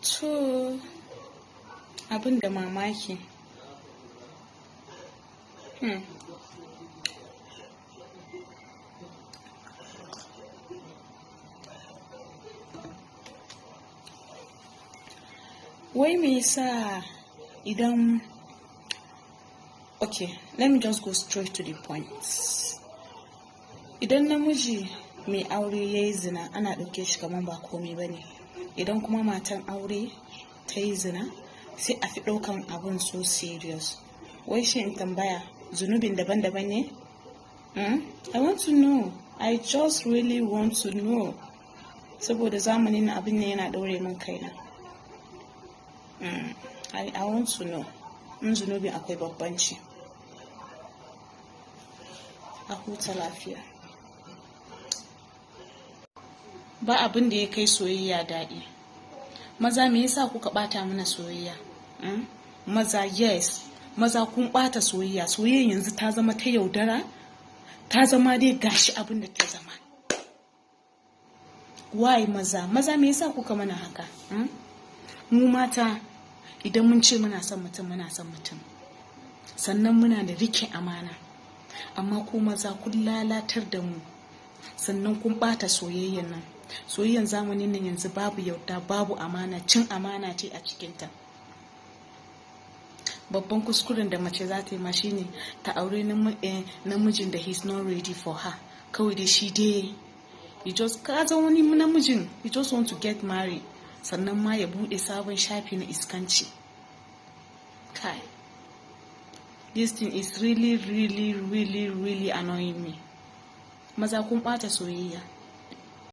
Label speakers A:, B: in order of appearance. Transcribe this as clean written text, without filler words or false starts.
A: To abin da mamaki. Wai me yasa idan okay, let me just go straight to the point. Idan namiji mai aure yayi zina ana ɗauke shi kaman ba komai bane. Idan kuma matan aure ta yi zina sai a fi ɗaukan abun so serious. Wai shi in tambaya zunubin daban-daban ne? I want to know. I just really want to know. Saboda zamanin abin ne yana ɗaure min kaina. I want to know. In zunubin akwai babbanci. A huta lafiya. Ba abin da ya kai soyayya daɗi. Maza me yasa kuka ɓata mana soyayya? Maza yes. Maza kun ɓata soyayya. Soyayya yanzu ta zama ta yaudara. Ta zama dai gashi abin da ta zama. Why maza? Maza me yasa kuka mana haka? Mu mata idan mun ce muna son mutum muna son mutum. Sannan muna da rike amana. Amma ku maza kun lalatar da mu. Sannan kun ɓata soyayyan nan. Soyayyan zamanin nan yanzu babu yauta, babu amana, cin amana ce a cikinta. Babban kuskuren da mace za ta yi ma shine ta aure namijin da he's not ready for her. Kawai da shi dai ka zama wani namijin, you just want to get married. Sannan ma ya buɗe sabon shafi na iskanci. Kai. This thing is really, really, really, really annoying me. Maza kun ɓata soyayya.